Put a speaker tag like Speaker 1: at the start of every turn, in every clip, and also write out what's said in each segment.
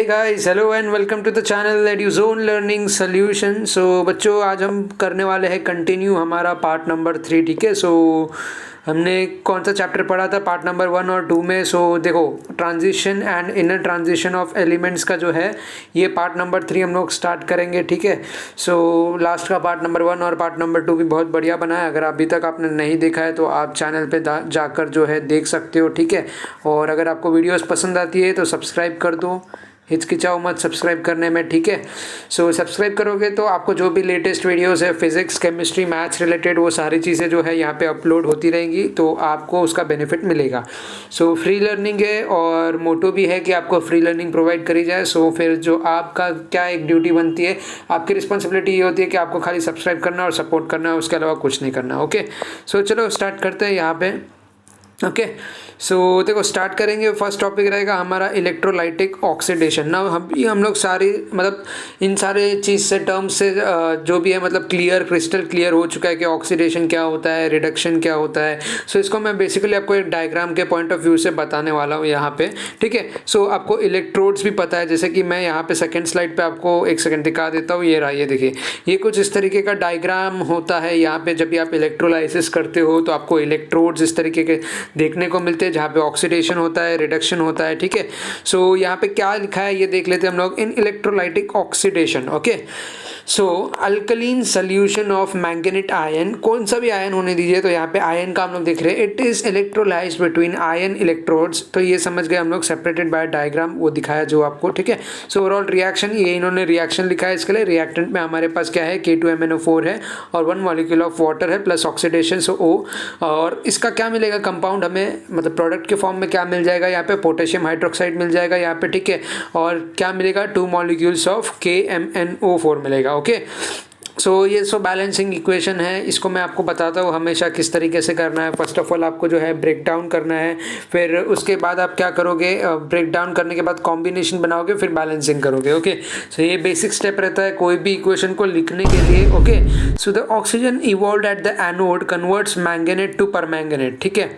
Speaker 1: Guys, hello and welcome to the channel Eduzone learning solution. So बच्चों, आज हम करने वाले हैं कंटिन्यू हमारा पार्ट नंबर 3। ठीक है, सो हमने कौन सा चैप्टर पढ़ा था पार्ट नंबर 1 और 2 में। सो देखो, transition and inner transition of elements का जो है ये पार्ट नंबर 3 हम लोग स्टार्ट करेंगे। ठीक है, सो लास्ट का पार्ट नंबर 1 और पार्ट नंबर 2 भी बहुत बढ़िया बना है। अगर अभी तक आपने नहीं देखा है तो आप चैनल पे जाकर जो है देख सकते हो। ठीक है, और अगर आपको वीडियोस पसंद आती है तो सब्सक्राइब कर दो, हिचकिचाओ मत सब्सक्राइब करने में। ठीक है, सो सब्सक्राइब करोगे तो आपको जो भी लेटेस्ट वीडियोस है फिजिक्स, केमिस्ट्री, मैथ्स रिलेटेड, वो सारी चीज़ें जो है यहाँ पे अपलोड होती रहेंगी, तो आपको उसका बेनिफिट मिलेगा। सो फ्री लर्निंग है और मोटो भी है कि आपको फ्री लर्निंग प्रोवाइड करी जाए। सो फिर जो आपका क्या एक ड्यूटी बनती है, आपकी रिस्पॉन्सिबिलिटी ये होती है कि आपको खाली सब्सक्राइब करना और सपोर्ट करना है, उसके अलावा कुछ नहीं करना। ओके, सो चलो स्टार्ट करते हैं यहाँ पे। ओके, सो देखो स्टार्ट करेंगे। फर्स्ट टॉपिक रहेगा हमारा इलेक्ट्रोलाइटिक ऑक्सीडेशन। ना हम लोग सारी मतलब इन सारे चीज़ से टर्म्स से जो भी है मतलब क्रिस्टल क्लियर हो चुका है कि ऑक्सीडेशन क्या होता है, रिडक्शन क्या होता है। सो इसको मैं बेसिकली आपको एक डायग्राम के पॉइंट ऑफ व्यू से बताने वाला हूँ यहाँ पे। ठीक है, सो आपको इलेक्ट्रोड्स भी पता है, जैसे कि मैं यहाँ पे सेकेंड स्लाइड पे आपको एक सेकेंड दिखा देता हूँ। ये रहा, ये देखिए, ये कुछ इस तरीके का डायग्राम होता है। यहाँ पे जब भी आप इलेक्ट्रोलाइसिस करते हो तो आपको इलेक्ट्रोड्स इस तरीके के देखने को मिलते हैं जहाँ पे ऑक्सीडेशन होता है, रिडक्शन होता है। ठीक है, सो यहाँ पे क्या लिखा है ये देख लेते हैं हम लोग। In electrolytic oxidation, okay, so alkaline solution of manganate ion, कौन सा भी आयन होने दीजिए, तो यहाँ पे आयन का हम लोग देख रहे हैं। It is electrolysed between ion electrodes, तो ये समझ गए हम लोग, सेपरेटेड बाय डायग्राम वो दिखाया जो आपको। ठीक है, सो ओवरऑल रिएक्शन, ये इन्होंने रिएक्शन लिखा है। इसके लिए रिएक्टेंट में हमारे पास क्या है, K2MnO4 है और 1 मॉलिक्यूल ऑफ वाटर है प्लस ऑक्सीडेशन, सो O। और इसका क्या मिलेगा कंपाउंड हमें, मतलब प्रोडक्ट के फॉर्म में क्या मिल जाएगा, यहाँ पे पोटेशियम हाइड्रोक्साइड मिल जाएगा यहाँ पे। ठीक है, और क्या मिलेगा, 2 मॉलिक्यूल्स ऑफ KMnO4 मिलेगा। ओके, सो ये सो बैलेंसिंग इक्वेशन है, इसको मैं आपको बताता हूँ हमेशा किस तरीके से करना है। फर्स्ट ऑफ ऑल आपको जो है ब्रेक डाउन करना है, फिर उसके बाद आप क्या करोगे, ब्रेक डाउन करने के बाद कॉम्बिनेशन बनाओगे, फिर बैलेंसिंग करोगे। ओके, सो ये बेसिक स्टेप रहता है कोई भी इक्वेशन को लिखने के लिए। Okay, so the oxygen evolved at the anode converts manganate to permanganate. ठीक है,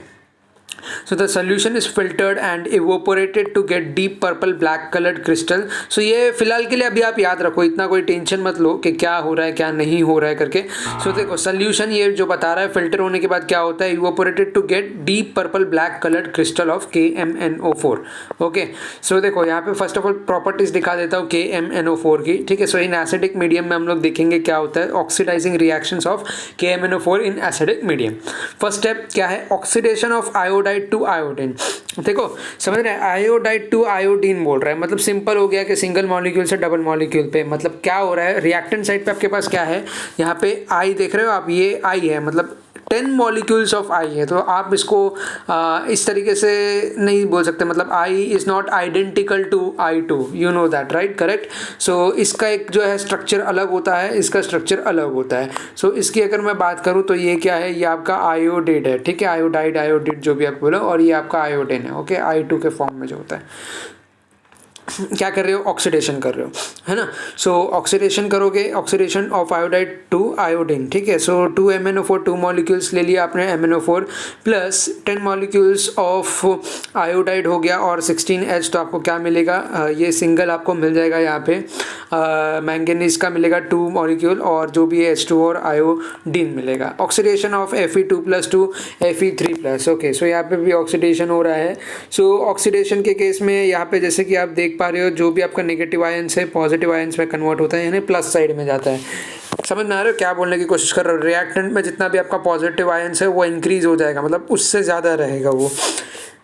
Speaker 1: so the solution is filtered and evaporated to get deep purple black colored crystal। so ये फिलहाल के लिए अभी आप याद रखो, इतना कोई टेंशन मत लो कि क्या हो रहा है क्या नहीं हो रहा है करके। so देखो सोल्यूशन ये जो बता रहा है, फिल्टर होने के बाद क्या होता है, evaporated to get deep purple black colored crystal of KMnO4। Okay, so देखो यहाँ पे फर्स्ट ऑफ ऑल प्रॉपर्टीज दिखा देता हूँ KMnO4 की। ठीक है, सो इन एसिडिक मीडियम में हम लोग देखेंगे क्या होता है, oxidizing reactions of KMnO4 in acidic medium. First step क्या है, oxidation of iodide to iodine. देखो समझ रहे हैं, आयोडाइड टू आयोडीन बोल रहा है, मतलब सिंपल हो गया कि सिंगल मॉलिक्यूल से डबल मॉलिक्यूल पे। मतलब क्या हो रहा है, रिएक्टेंट साइड पे आपके पास क्या है, यहाँ पे आई देख रहे हो आप, ये आई है, मतलब 10 मॉलिक्यूल्स ऑफ आई है। तो आप इसको इस तरीके से नहीं बोल सकते, मतलब I is not identical to I2, you know that, right, correct. So इसका एक जो है स्ट्रक्चर अलग होता है, इसका स्ट्रक्चर अलग होता है। सो इसकी अगर मैं बात करूँ तो ये क्या है, ये आपका आयोडेड है। ठीक है, आयोडाइड, आयोडेड जो भी आप बोलो, और ये आपका आयोडीन है। ओके, I2 के फॉर्म में जो होता है। क्या कर रहे हो, ऑक्सीडेशन कर रहे हो, है ना। सो ऑक्सीडेशन करोगे, oxidation of iodide to iodine. ठीक है, सो 2MnO4, 2 मॉलिक्यूल्स ले लिया आपने MnO4 plus 10 molecules of iodide हो गया और 16H। तो आपको क्या मिलेगा, ये सिंगल आपको मिल जाएगा यहाँ पे, मैंगनीज का मिलेगा 2 मॉलिक्यूल और जो भी है H2 और आयोडीन मिलेगा। Oxidation of Fe2+2 Fe3+। Okay, सो यहाँ पे भी ऑक्सीडेशन हो रहा है। सो ऑक्सीडेशन के केस में यहाँ पे जैसे कि आप देख पा रहे हो, जो भी आपका नेगेटिव आयंस है पॉजिटिव आयंस में कन्वर्ट होता है, यानी प्लस साइड में जाता है। समझ में आ रहे हो क्या बोलने की कोशिश कर रहे हो, रिएक्टेंट में जितना भी आपका पॉजिटिव आयंस है वो इंक्रीज हो जाएगा, मतलब उससे ज़्यादा रहेगा वो।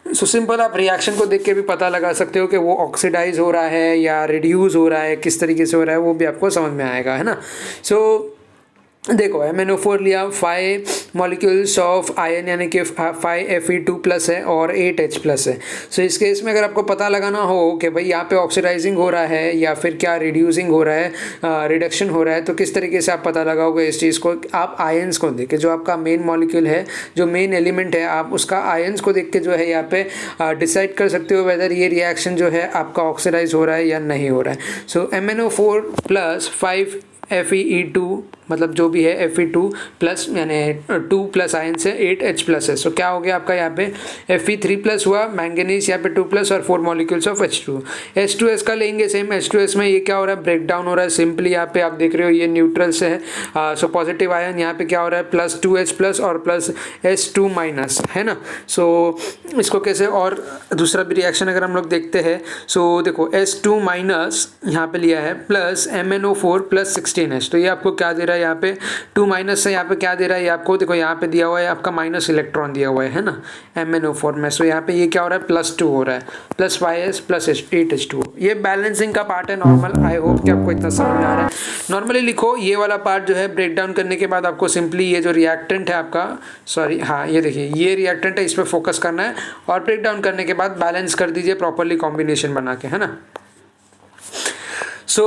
Speaker 1: सो सिंपल आप रिएक्शन को देख के भी पता लगा सकते हो कि वो ऑक्सीडाइज हो रहा है या रिड्यूस हो रहा है, किस तरीके से हो रहा है वो भी आपको समझ में आएगा, है ना। सो देखो MnO4 लिया, 5 मॉलिक्यूल्स ऑफ आयन यानी कि 5 Fe2+ है और 8H+ है। सो इस केस में अगर आपको पता लगाना हो कि भाई यहाँ पे ऑक्सीडाइजिंग हो रहा है या फिर क्या रिड्यूसिंग हो रहा है, रिडक्शन हो रहा है, तो किस तरीके से आप पता लगाओगे इस चीज़ को, आप आयंस को देख के, जो आपका मेन मॉलिक्यूल है, जो मेन एलिमेंट है, आप उसका आयंस को देख के जो है यहाँ पे डिसाइड कर सकते हो वेदर ये रिएक्शन जो है आपका ऑक्सीडाइज हो रहा है या नहीं हो रहा है। सो MnO4 + 5 Fe2 मतलब जो भी है Fe2 प्लस यानी 2 प्लस आयन से 8H+ है। सो क्या हो गया आपका यहाँ पे Fe3+ हुआ, मैंगनीज यहाँ पे 2+ और 4 मॉलिक्यूल्स ऑफ H2। H2S का लेंगे सेम, H2S में ये क्या हो रहा है, ब्रेक डाउन हो रहा है सिंपली। यहाँ पे आप देख रहे हो ये न्यूट्रल से है, सो पॉजिटिव आयन यहाँ पे क्या हो रहा है +2H+ और +H2- है ना। सो इसको कैसे, और दूसरा भी रिएक्शन अगर हम लोग देखते हैं, सो देखो H2- यहाँ पे लिया है प्लस MnO4 + 16H। तो ये आपको क्या दे रहा है यहाँ पे 2- से यहाँ पे क्या दे रहा है, ये आपको देखो यहाँ पे दिया हुआ है आपका माइनस इलेक्ट्रॉन दिया हुआ है ना MnO4 में। सो यहाँ पे ये क्या हो रहा है +2 हो रहा है, +5s + 8H2। ये बैलेंसिंग का पार्ट है नॉर्मल। आई होप कि आपको इतना समझ में आ रहा है। नॉर्मली लिखो ये वाला पार्ट जो है ब्रेक डाउन करने के बाद आपको सिंपली ये जो रिएक्टेंट है आपका, सॉरी हाँ ये देखिए ये रिएक्टेंट है, इस पर फोकस करना है और ब्रेक डाउन करने के बाद बैलेंस कर दीजिए प्रॉपरली कॉम्बिनेशन बना के, है ना। So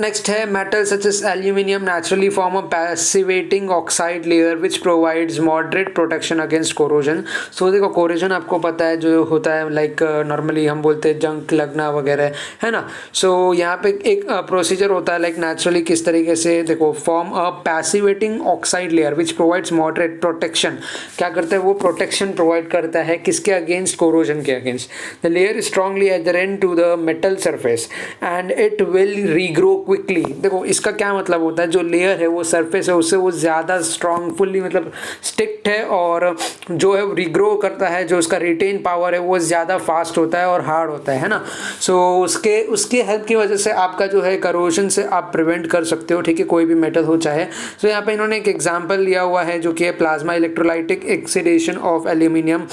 Speaker 1: next है metals such as aluminium naturally form a passivating oxide layer which provides moderate protection against corrosion। So देखो corrosion आपको पता है जो होता है लाइक नॉर्मली हम बोलते हैं जंक लगना वगैरह, है ना। सो यहाँ पे एक प्रोसीजर होता है लाइक नेचुरली किस तरीके से देखो form a passivating oxide layer which provides moderate protection. क्या करता है वो प्रोटेक्शन प्रोवाइड करता है किसके अगेंस्ट, कोरोजन के against. The layer strongly adherent to the metal surface and it will regrow quickly. देखो इसका क्या मतलब होता है, जो लेयर है वो सरफेस है उससे वो ज़्यादा स्ट्रांगफुली मतलब स्टिक्ड है और जो है रीग्रो करता है, जो उसका रिटेन पावर है वो ज़्यादा फास्ट होता है और हार्ड होता है ना। सो उसके हेल्प की वजह से आपका जो है करोजन से आप प्रिवेंट कर सकते हो, ठीक है, कोई भी मेटल हो चाहे। सो यहाँ पे इन्होंने एक एग्जांपल लिया हुआ है जो कि है plasma electrolytic oxidation of aluminium.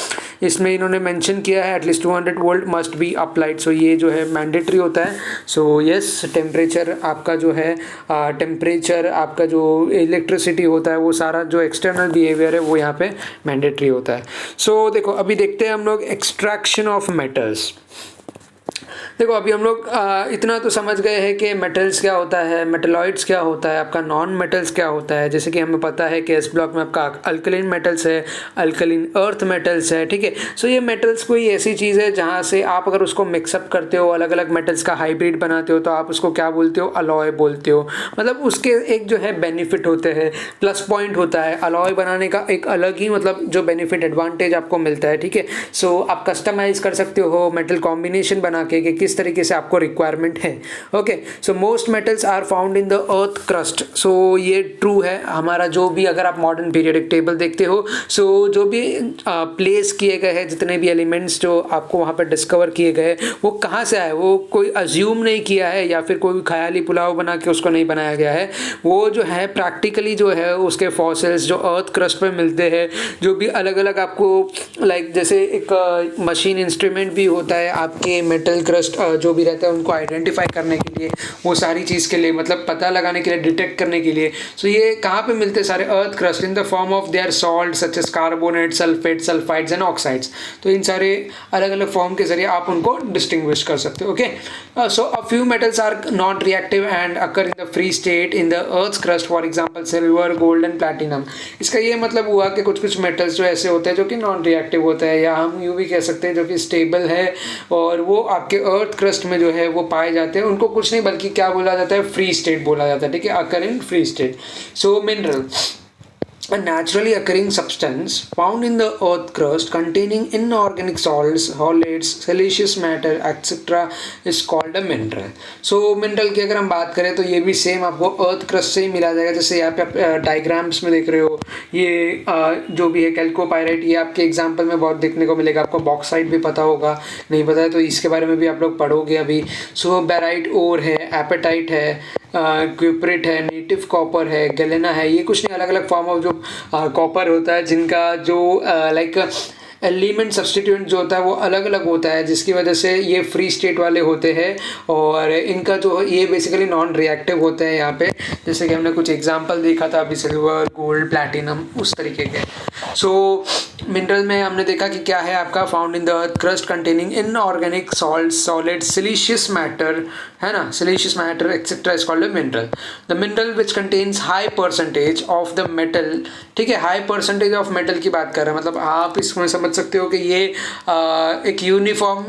Speaker 1: इसमें इन्होंने मेंशन किया है at least 200 volt must be applied. So ये जो है मैंडेटरी होता है। सो यस टेम्परेचर आपका जो है टेम्परेचर आपका जो इलेक्ट्रिसिटी होता है वो सारा जो एक्सटर्नल बिहेवियर है वो यहाँ पे मैंडेटरी होता है। सो देखो अभी देखते हैं हम लोग एक्सट्रैक्शन ऑफ मेटल्स। देखो अभी हम लोग इतना तो समझ गए हैं कि मेटल्स क्या होता है, मेटलॉइड्स क्या होता है, आपका नॉन मेटल्स क्या होता है। जैसे कि हमें पता है कि एस ब्लॉक में आपका अल्कलीन मेटल्स है, अल्कलीन अर्थ मेटल्स है, ठीक है। सो ये मेटल्स कोई ऐसी चीज़ है जहाँ से आप अगर उसको मिक्सअप करते हो, अलग अलग मेटल्स का हाइब्रिड बनाते हो, तो आप उसको क्या बोलते हो, अलॉय बोलते हो। मतलब उसके एक जो है बेनिफिट होते हैं, प्लस पॉइंट होता है अलॉय बनाने का, एक अलग ही मतलब जो बेनिफिट एडवांटेज आपको मिलता है, ठीक है। सो आप कस्टमाइज कर सकते हो मेटल कॉम्बिनेशन बना के कि किस तरीके से आपको रिक्वायरमेंट है। Okay, so most metals are found in the earth crust. So ये ट्रू है हमारा, जो भी अगर आप मॉडर्न पीरियडिक टेबल देखते हो, सो जो भी प्लेस किए गए हैं जितने भी एलिमेंट्स जो आपको वहाँ पर डिस्कवर किए गए वो कहाँ से आए, वो कोई अज्यूम नहीं किया है या फिर कोई ख्याली पुलाव बना के उसको नहीं बनाया गया है। वो जो है प्रैक्टिकली जो है उसके फॉसिल्स जो अर्थ क्रस्ट पे मिलते हैं, जो भी अलग अलग आपको लाइक जैसे एक मशीन इंस्ट्रूमेंट भी होता है आपके मेटल क्रस्ट जो भी रहता है उनको आइडेंटिफाई करने के लिए, वो सारी चीज़ के लिए मतलब पता लगाने के लिए, डिटेक्ट करने के लिए। सो ये कहाँ पे मिलते हैं सारे, earth crust in the form of their salt such as carbonate, sulphate, sulphides and oxides. तो इन सारे अलग अलग फॉर्म के जरिए आप उनको डिस्टिंग्विश कर सकते हो। Okay, so a few metals are not reactive and occur in the free state in the earth crust, for example silver, gold and platinum. इसका ये मतलब हुआ कि कुछ कुछ मेटल्स जो ऐसे होते हैं जो कि नॉन रिएक्टिव होता है, या हम यूँ भी कह सकते हैं जो कि स्टेबल है और वो आपके अर्थ क्रस्ट में जो है वो पाए जाते हैं। उनको कुछ नहीं बल्कि क्या बोला जाता है, फ्री स्टेट बोला जाता है, ठीक है, occur in free state. So mineral, a naturally occurring substance found in the earth crust containing inorganic salts, solids, siliceous matter, etc. is called a mineral. So mineral की अगर हम बात करें तो ये भी सेम आपको अर्थ क्रस्ट से ही मिला जाएगा। जैसे यहाँ पे आप डायग्राम्स में देख रहे हो, ये जो भी है कैल्कोपाइराइट, ये आपके एग्जाम्पल में बहुत देखने को मिलेगा। आपको बॉक्साइट भी पता होगा, नहीं पता है तो इसके बारे में भी आप लोग पढ़ोगे अभी। सो बेराइट ओर है, एपेटाइट है, क्यूपरेट है, नेटिव कॉपर है, गैलेना है। ये कुछ नहीं अलग अलग फॉर्म ऑफ जो कॉपर होता है जिनका जो लाइक एलिमेंट सब्सटीट्यूएंट जो होता है वो अलग अलग होता है, जिसकी वजह से ये फ्री स्टेट वाले होते हैं और इनका जो ये बेसिकली नॉन रिएक्टिव होते हैं यहाँ पे। जैसे कि हमने कुछ एग्जांपल देखा था अभी, सिल्वर, गोल्ड, प्लैटिनम, उस तरीके के। सो मिनरल में हमने देखा कि क्या है आपका found in the earth crust containing inorganic salt solid siliceous matter, है ना, siliceous matter etcetera is called mineral. The mineral which contains high percentage of the metal, ठीक है, हाई परसेंटेज ऑफ मेटल की बात कर रहे हैं, मतलब आप इसमें समझ सकते हो कि ये एक यूनिफॉर्म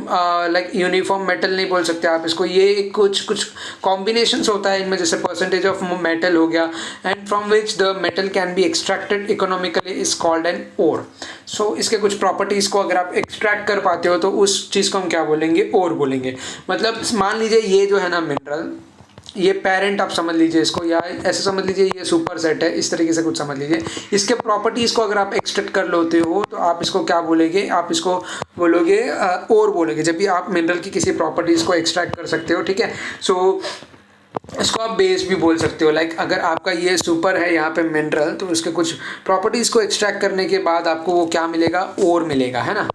Speaker 1: लाइक यूनिफॉर्म मेटल नहीं बोल सकते आप इसको, ये कुछ कॉम्बिनेशंस होता है इनमें, जैसे परसेंटेज ऑफ मेटल हो गया, and from which the metal can be extracted economically is called an ore. So इसके कुछ प्रॉपर्टीज़ को अगर आप एक्सट्रैक्ट कर पाते हो तो उस चीज़ को हम क्या बोलेंगे, ओर बोलेंगे। मतलब मान लीजिए ये जो है ना मिनरल, ये पेरेंट आप समझ लीजिए इसको, या ऐसे समझ लीजिए ये सुपर सेट है, इस तरीके से कुछ समझ लीजिए। इसके प्रॉपर्टीज़ को अगर आप एक्सट्रैक्ट कर लेते हो तो आप इसको क्या बोलेंगे, आप इसको बोलोगे ओर बोलेंगे, जब भी आप मिनरल की किसी प्रॉपर्टीज़ को एक्सट्रैक्ट कर सकते हो, ठीक है। सो इसको आप बेस भी बोल सकते हो, लाइक अगर आपका ये सुपर है यहाँ पे मिनरल, तो उसके कुछ प्रॉपर्टीज़ को एक्सट्रैक्ट करने के बाद आपको वो क्या मिलेगा, ओर मिलेगा, है ना।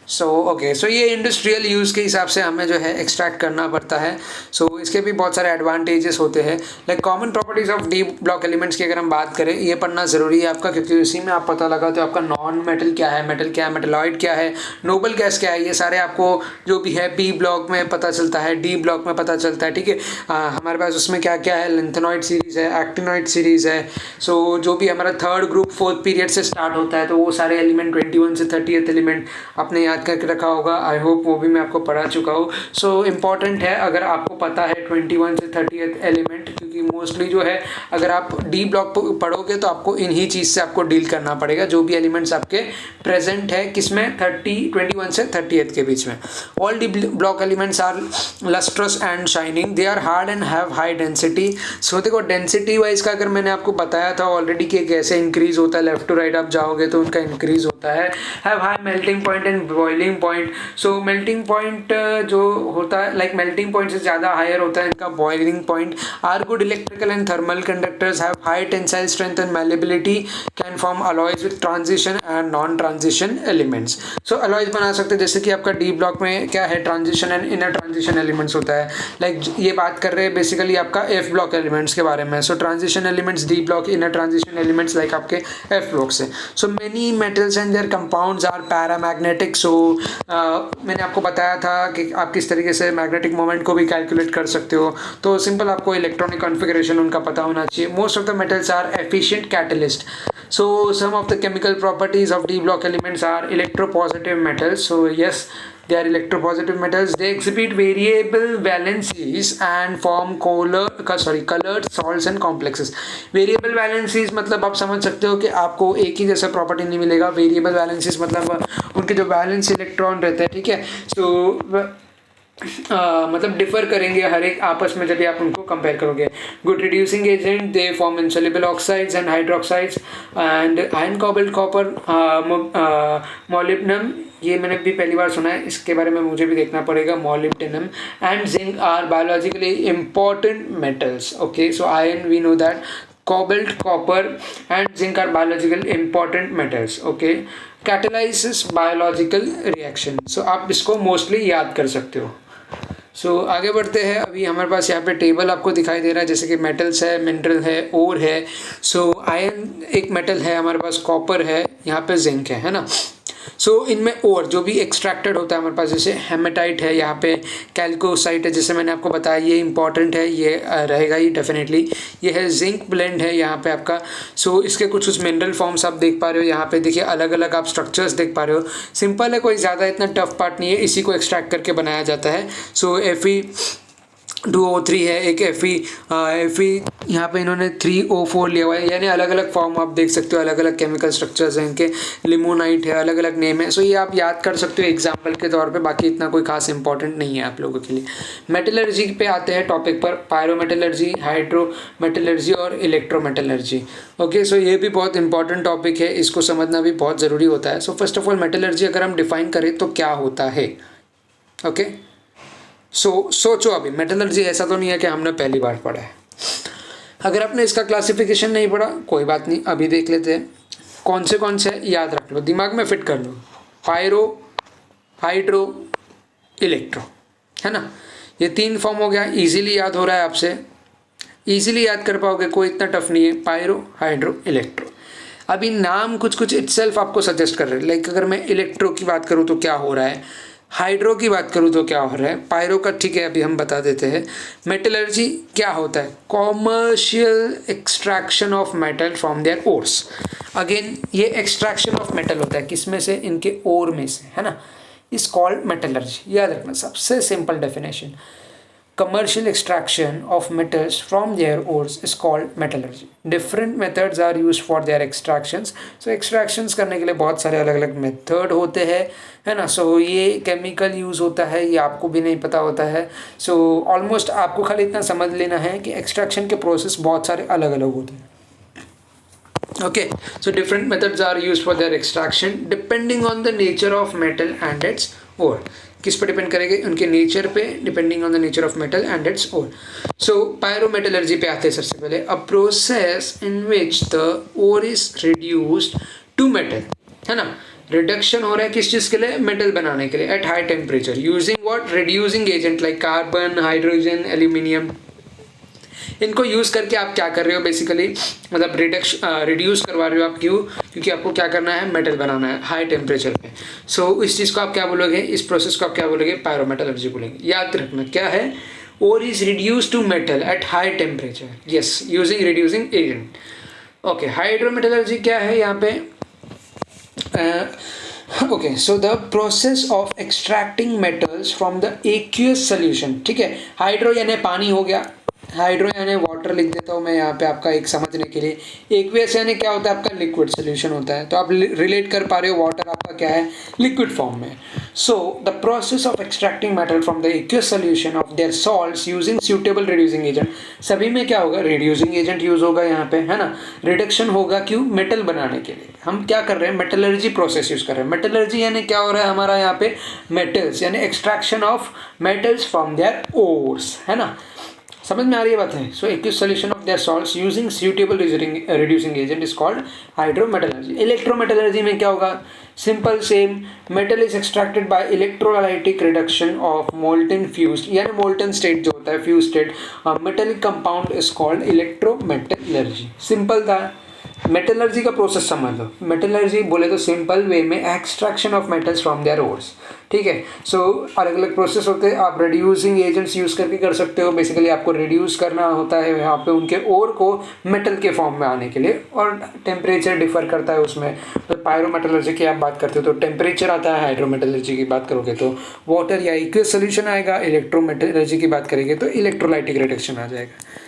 Speaker 1: सो ओके, सो ये इंडस्ट्रियल यूज़ के हिसाब से हमें जो है एक्सट्रैक्ट करना पड़ता है। सो इसके भी बहुत सारे एडवांटेजेस होते हैं। Like common properties of D block elements की अगर हम बात करें, ये पढ़ना ज़रूरी है आपका, क्योंकि इसी में आप पता लगा तो आपका नॉन मेटल क्या है, मेटल क्या है, मेटलॉइड क्या है, नोबल गैस क्या है, ये सारे आपको जो भी है बी ब्लॉक में पता चलता है, डी ब्लॉक में पता चलता है, ठीक है। हमारे पास उसमें क्या क्या है, लिंथेनॉइड सीरीज़ है, एक्टिनॉइड सीरीज़ है। सो जो भी हमारा थर्ड ग्रुप फोर्थ पीरियड से स्टार्ट होता है, तो वो सारे एलिमेंट 21 से 30th एलिमेंट आपने याद करके रखा होगा। आई होप वो भी मैं आपको पढ़ा चुका हूँ। सो इम्पॉर्टेंट है अगर आपको पता है 21 से 30th एलिमेंट, क्योंकि मोस्टली जो है अगर आप डी ब्लॉक पढ़ोगे तो आपको इन्हीं चीज़ से आपको डील करना पड़ेगा, जो भी एलिमेंट्स आपके प्रेजेंट है किसमें 21 से 30th के बीच में। All d block elements are lustrous and shining, they are hard and have high density. So देखो डेंसिटी वाइज का अगर मैंने आपको बताया था ऑलरेडी कि कैसे इंक्रीज होता है, लेफ्ट टू राइट आप जाओगे तो उनका इंक्रीज होता है। Have high melting point and boiling point. So melting point जो होता है, लाइक मेल्टिंग पॉइंट से ज़्यादा हायर होता है इनका boiling point. Are good electrical and thermal conductors, have high tensile strength and malleability, can form alloys with transition and non transition elements. So alloys बना सकते हैं, जैसे कि आपका डी ब्लॉक में क्या है, transition and inner transition elements होता है। लाइक ये बात कर रहे हैं बेसिकली आपका एफ ब्लॉक एलिमेंट्स के बारे में। So transition elements d block, inner transition elements like आपके एफ ब्लॉक से। So many metals and their compounds are paramagnetic. So मैंने आपको बताया था कि आप किस तरीके से मैग्नेटिक मोमेंट को भी कैलकुलेट कर सकते हो, तो सिंपल आपको इलेक्ट्रॉनिक कॉन्फ़िगरेशन उनका पता होना चाहिए। Most of the metals are efficient catalyst. So some of the chemical properties of D block elements are electropositive metals. So yes, they are electropositive metals. They exhibit variable valencies and form colored salts and complexes. Variable valencies मतलब आप समझ सकते हो कि आपको एक ही जैसा property नहीं मिलेगा। वेरिएबल वैलेंसीज मतलब उनके जो वैलेंस इलेक्ट्रॉन रहते हैं, ठीक है, तो मतलब डिफर करेंगे हर एक आपस में जब भी आप उनको कंपेयर करोगे। Good reducing agent, they form insoluble oxides and hydroxides and iron cobalt copper molybdenum, ये मैंने भी पहली बार सुना है, इसके बारे में मुझे भी देखना पड़ेगा। Molybdenum and zinc are biologically important metals. Okay, so iron we know that, cobalt, copper and zinc are biological important metals. Okay, catalysis biological reaction. So आप इसको मोस्टली याद कर सकते हो। सो आगे बढ़ते हैं। अभी हमारे पास यहाँ पे टेबल आपको दिखाई दे रहा है, जैसे कि मेटल्स है, मिनरल है, ओर है। सो आयरन एक मेटल है, हमारे पास कॉपर है, यहाँ पे जिंक है ना। सो इनमें ओर जो भी एक्सट्रैक्टेड होता है हमारे पास, जैसे हेमेटाइट है, यहाँ पे कैल्कोसाइट है, जैसे मैंने आपको बताया ये इंपॉर्टेंट है, ये रहेगा ही डेफिनेटली। ये है जिंक ब्लेंड है यहाँ पे आपका। सो इसके कुछ मिनरल फॉर्म्स आप देख पा रहे हो, यहाँ पे देखिए अलग अलग आप स्ट्रक्चर्स देख पा रहे हो। सिंपल है, कोई ज़्यादा इतना टफ पार्ट नहीं है, इसी को एक्सट्रैक्ट करके बनाया जाता है। सो Fe2O3 है, एक Fe यहाँ पे इन्होंने 3O4 लिया हुआ है, यानी अलग अलग फॉर्म आप देख सकते हो, अलग अलग केमिकल स्ट्रक्चर्स हैं इनके। लिमोनाइट है, अलग अलग नेम है। सो ये आप याद कर सकते हो एग्जाम्पल के तौर पे, बाकी इतना कोई खास इंपॉर्टेंट नहीं है आप लोगों के लिए। मेटलर्जी पे आते हैं टॉपिक पर, पायरोमेटलर्जी, हाइड्रोमेटलर्जी और इलेक्ट्रोमेटलर्जी। ओके, सो ये भी बहुत इंपॉर्टेंट टॉपिक है, इसको समझना भी बहुत ज़रूरी होता है। So first of all metallurgy अगर हम डिफाइन करें तो क्या होता है। ओके, सोचो अभी, मेटलर्जी ऐसा तो नहीं है कि हमने पहली बार पढ़ा है। अगर आपने इसका क्लासिफिकेशन नहीं पढ़ा कोई बात नहीं, अभी देख लेते हैं कौन से याद रख लो, दिमाग में फिट कर लो। पायरो, हाइड्रो, इलेक्ट्रो, है ना, ये 3 फॉर्म हो गया। इजीली याद हो रहा है आपसे, इजीली याद कर पाओगे, कोई इतना टफ नहीं है। Pyro, hydro, electro. अभी नाम कुछ कुछ इटसेल्फ आपको सजेस्ट कर रहे हैं। लाइक अगर मैं इलेक्ट्रो की बात करूँ तो क्या हो रहा है, हाइड्रो की बात करूँ तो क्या हो रहा है, पायरो का ठीक है अभी हम बता देते हैं। मेटलर्जी क्या होता है, commercial extraction of metal from their ores. Again ये एक्सट्रैक्शन ऑफ मेटल होता है किस में से, इनके ओर में से, है ना, इज कॉल्ड मेटलर्जी। याद रखना सबसे simple definition, commercial extraction of metals from their ores is called metallurgy. Different methods are used for their extractions. So extractions करने के लिए बहुत सारे अलग अलग मेथड होते हैं, है ना। सो ये केमिकल यूज़ होता है, ये आपको भी नहीं पता होता है। सो ऑलमोस्ट आपको खाली इतना समझ लेना है कि एक्सट्रैक्शन के प्रोसेस बहुत सारे अलग अलग होते हैं। Okay, so different methods are used for their extraction depending on the nature of metal and its ore. किस पे डिपेंड करेंगे, उनके नेचर पे, depending on the nature of metal and its ore. So pyrometallurgy पे आते हैं सबसे पहले, a process in which the ore is reduced to metal, है ना। रिडक्शन हो रहा है किस चीज़ के लिए, मेटल बनाने के लिए, eight high temperature using what, reducing agent like carbon, hydrogen, aluminium. इनको यूज़ करके आप क्या कर रहे हो बेसिकली, मतलब रिड्यूस करवा रहे हो आप, क्यों, क्योंकि आपको क्या करना है, मेटल बनाना है हाई टेम्परेचर पे। सो इस चीज़ को आप क्या बोलोगे, इस प्रोसेस को आप क्या बोलोगे, पायरोमेटलर्जी बोलेंगे। याद रखना क्या है, ore is reduce to metal at high temperature, yes, using reducing agent. Okay, hydrometallurgy क्या है यहाँ पे, okay, so the process of extracting metals from the aqueous solution, ठीक है। हाइड्रो यानी पानी हो गया, हाइड्रो यानी वाटर लिख देता हूँ मैं यहाँ पे आपका एक समझने के लिए। एक्वियस यानी क्या होता है, आपका लिक्विड सोल्यूशन होता है, तो आप रिलेट कर पा रहे हो, वाटर आपका क्या है, लिक्विड फॉर्म में। सो the process of extracting metal from the aqueous solution of their salts using suitable reducing agent. सभी में क्या होगा, रिड्यूसिंग एजेंट यूज होगा यहाँ पे, है ना। रिडक्शन होगा क्यों, मेटल बनाने के लिए। हम क्या कर रहे हैं, मेटलर्जी प्रोसेस यूज कर रहे हैं। मेटलर्जी यानी क्या हो रहा है हमारा यहाँ पे, मेटल्स यानी extraction of metals from their ores, है ना। समझ में आ रही है बात है। So aqueous solution of their salts using suitable reducing agent is called hydrometallurgy. Electrometallurgy में क्या होगा, simple same, metal is extracted by electrolytic reduction of molten fused, यानी मोल्टन स्टेट जो होता है, fuse state, metallic compound is called electrometallurgy. Simple था। Metallurgy का process समझ लो। मेटलर्जी बोले तो सिंपल वे में extraction of metals from their ores, ठीक है। सो अलग अलग प्रोसेस होते हैं, आप रिड्यूसिंग एजेंट्स यूज़ करके कर सकते हो। बेसिकली आपको रिड्यूस करना होता है यहाँ पे उनके ओर को मेटल के फॉर्म में आने के लिए, और टेम्परेचर डिफर करता है उसमें। तो पायरोमेटलर्जी की आप बात करते हो तो टेम्परेचर आता है, हाइड्रोमेटलर्जी की बात करोगे तो वाटर या एक्वियस सॉल्यूशन आएगा, इलेक्ट्रोमेटलर्जी की बात करेंगे तो इलेक्ट्रोलाइटिक रिडक्शन आ जाएगा।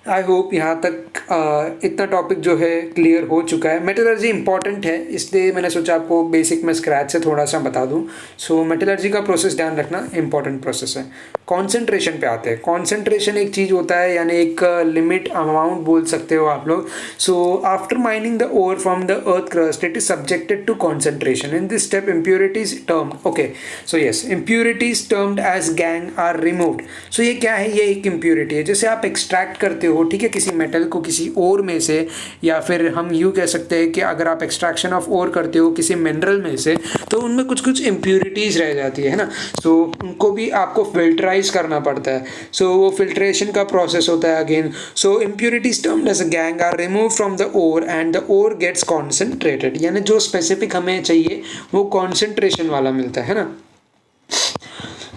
Speaker 1: आई होप यहाँ तक इतना टॉपिक जो है क्लियर हो चुका है। मेटलर्जी इंपॉर्टेंट है, इसलिए मैंने सोचा आपको बेसिक में स्क्रैच से थोड़ा सा बता दूँ। सो मेटलर्जी का प्रोसेस ध्यान रखना, इंपॉर्टेंट प्रोसेस है। कॉन्सेंट्रेशन पे आते हैं। कॉन्सेंट्रेशन एक चीज़ होता है, यानी एक लिमिट अमाउंट बोल सकते हो आप लोग। So after mining the ore from the earth crust it is subjected to concentration. In this step impurities termed, okay, so yes, impurities termed as gangue are removed. So ये क्या है, ये एक इम्प्योरिटी है। जैसे आप एक्सट्रैक्ट करते हो, ठीक है, किसी मेटल को किसी ओर में से, या फिर हम यूँ कह सकते हैं कि अगर आप एक्सट्रैक्शन ऑफ ओर करते हो किसी मिनरल में से, तो उनमें कुछ कुछ इम्प्योरिटीज़ रह जाती है ना। सो उनको भी आपको फिल्टराइज करना पड़ता है। सो वो फिल्ट्रेशन का प्रोसेस होता है again. So impurities termed as a gangue are remove from the ore and the ore gets concentrated, यानी जो स्पेसिफिक हमें चाहिए वो कॉन्सेंट्रेशन वाला मिलता है ना।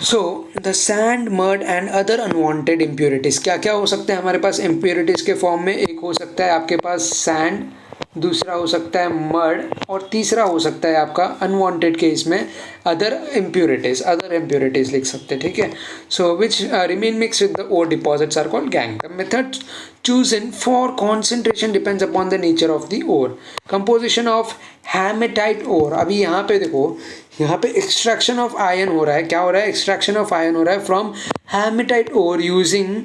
Speaker 1: So the sand, mud and other unwanted impurities, क्या क्या हो सकते हैं हमारे पास इम्प्योरिटीज़ के फॉर्म में। एक हो सकता है आपके पास सैंड, दूसरा हो सकता है मड, और तीसरा हो सकता है आपका अनवांटेड केस में अदर इम्प्योरिटीज़ लिख सकते हैं, ठीक है। So which remain mix with the ore deposits are called gangue. The method chosen for concentration depends upon the nature of the ore. Composition of hematite ore, अभी यहाँ पे देखो, यहाँ पे एक्सट्रैक्शन ऑफ आयन हो रहा है। क्या हो रहा है, एक्सट्रैक्शन ऑफ आयन हो रहा है फ्रॉम हेमेटाइट ओर यूजिंग,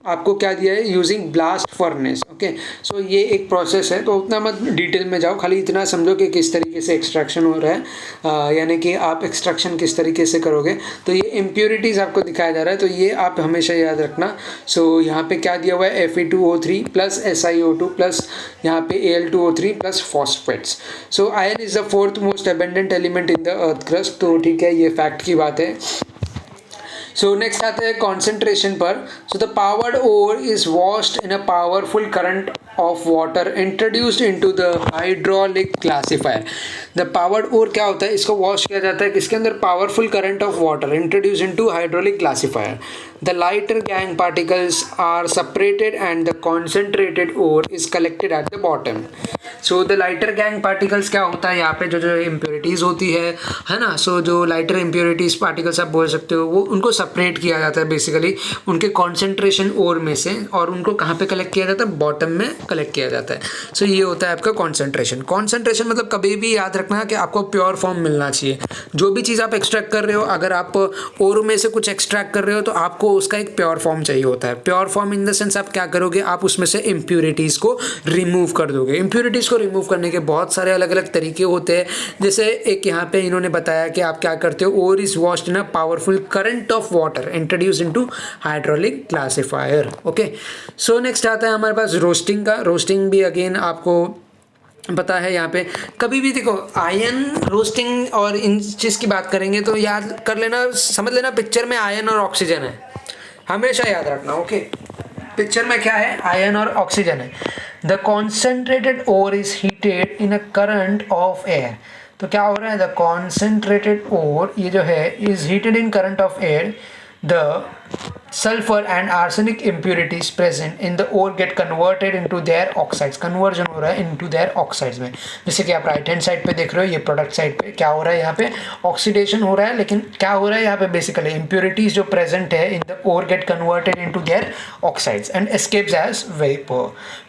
Speaker 1: आपको क्या दिया है, यूजिंग ब्लास्ट फर्नेस, ओके। सो ये एक प्रोसेस है, तो उतना मत डिटेल में जाओ, खाली इतना समझो कि किस तरीके से एक्सट्रैक्शन हो रहा है, यानी कि आप एक्सट्रैक्शन किस तरीके से करोगे। तो ये इम्प्योरिटीज़ आपको दिखाया जा रहा है, तो ये आप हमेशा याद रखना। सो यहाँ पे क्या दिया हुआ है, Fe2O3 प्लस SiO2 प्लस यहाँ पे Al2O3 plus phosphates. So iron is the fourth most abundant element in the earth crust, तो ठीक है, ये फैक्ट की बात है। सो नेक्स्ट आते हैं कॉन्सेंट्रेशन पर. So the powdered ore is washed in a powerful current of water introduced into the hydraulic classifier. The powered ore क्या होता है, इसको वॉश किया जाता है किसके अंदर, powerful current of water introduce into hydraulic classifier. The lighter gang particles are separated and the concentrated ore is collected at the bottom. So the lighter gang particles क्या होता है, यहाँ पे जो जो impurities होती है ना, so जो lighter impurities particles आप बोल सकते हो, वो उनको separate किया जाता है बेसिकली उनके concentration ore में से, और उनको कहाँ पे कलेक्ट किया जाता है, बॉटम में कलेक्ट किया जाता है. सो ये होता है आपका कॉन्सेंट्रेशन. कॉन्सेंट्रेशन मतलब कभी भी याद रखना कि आपको प्योर फॉर्म मिलना चाहिए. जो भी चीज़ आप एक्सट्रैक्ट कर रहे हो, अगर आप ओर में से कुछ एक्सट्रैक्ट कर रहे हो तो आपको उसका एक प्योर फॉर्म चाहिए होता है. Pure form in the sense आप क्या करोगे, आप उसमें से इम्प्यूरिटीज़ को रिमूव कर दोगे. इम्प्यूरिटीज़ को रिमूव करने के बहुत सारे अलग अलग तरीके होते हैं. जैसे एक यहाँ पे इन्होंने बताया कि आप क्या करते हो, ore is washed in a powerful current of water introduce into hydraulic classifier. Okay, so next आता है हमारे पास रोस्टिंग का. रोस्टिंग भी अगेन आपको पता है. यहाँ पे कभी भी देखो आयन रोस्टिंग और इन चीज़ की बात करेंगे तो याद कर लेना, समझ लेना पिक्चर में आयन और ऑक्सीजन है, हमेशा याद रखना. ओके, पिक्चर में क्या है, आयन और ऑक्सीजन है. The concentrated ore is heated in a current of air. तो क्या हो रहा है, द कॉन्सेंट्रेटेड ओर ये जो है is heated in current of air. The sulfur and arsenic impurities present in the ore get converted into their oxides. Conversion हो रहा है into their oxides में. जैसे कि आप राइट हैंड साइड पे देख रहे हो, ये प्रोडक्ट साइड पे क्या हो रहा है, यहाँ पे ऑक्सीडेशन हो रहा है. लेकिन क्या हो रहा है यहाँ पे, बेसिकली impurities जो प्रेजेंट है in the ore get converted into their oxides and escapes as vapor.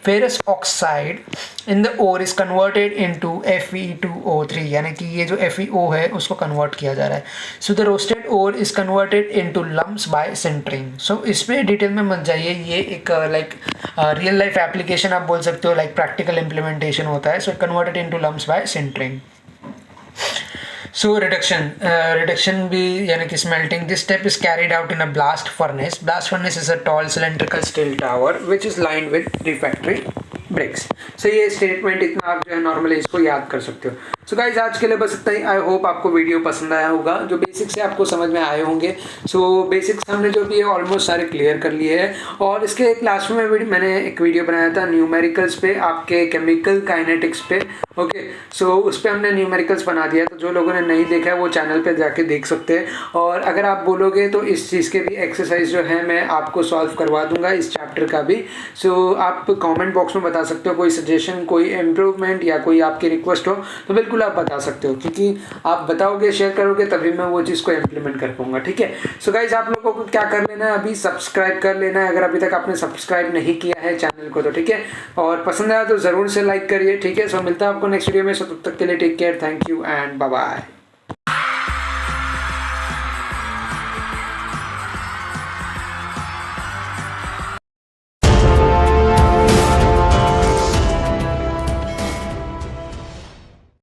Speaker 1: Ferrous oxide in the ore is converted into Fe2O3, यानी कि ये जो FeO है उसको कन्वर्ट किया जा रहा है. So the roasted ore is converted into lumps by sintering. So इसमें डिटेल में मत जाइए, ये एक लाइक रियल लाइफ एप्लीकेशन आप बोल सकते हो, लाइक प्रैक्टिकल इम्प्लीमेंटेशन होता है. So converted into lumps by sintering. So reduction भी यानी कि smelting. This step is carried out in a blast furnace. Blast furnace is a tall cylindrical steel tower which is lined with refractory bricks. So ये statement इतना आप जो है normally इसको याद कर सकते हो. सो गाइज आज के लिए बस इतना ही. आई होप आपको वीडियो पसंद आया होगा, जो बेसिक्स से आपको समझ में आए होंगे. सो बेसिक्स हमने जो भी है ऑलमोस्ट सारे क्लियर कर लिए हैं. और इसके क्लास में मैंने एक वीडियो बनाया था न्यूमेरिकल्स पे, आपके केमिकल काइनेटिक्स पे. ओके, सो उस पर हमने न्यूमेरिकल्स बना दिया, तो जो लोगों ने नहीं देखा है वो चैनल पे जाके देख सकते हैं. और अगर आप बोलोगे तो इस चीज़ के भी एक्सरसाइज जो है मैं आपको सॉल्व करवा दूंगा, इस चैप्टर का भी. सो आप कमेंट बॉक्स में बता सकते हो कोई सजेशन, कोई इम्प्रूवमेंट या कोई आपकी रिक्वेस्ट हो तो बिल्कुल आप बता सकते हो, क्योंकि आप बताओगे, शेयर करोगे, तभी मैं वो चीज़ को इम्प्लीमेंट कर पाऊंगा. ठीक है. सो गाइज आप लोगों को क्या कर लेना है, अभी सब्सक्राइब कर लेना है अगर अभी तक आपने सब्सक्राइब नहीं किया है चैनल को तो. ठीक है, और पसंद आया तो ज़रूर से लाइक करिए. ठीक है, सो मिलता है आपको नेक्स्ट वीडियो में. सो तब तक के लिए take care, thank you and bye bye.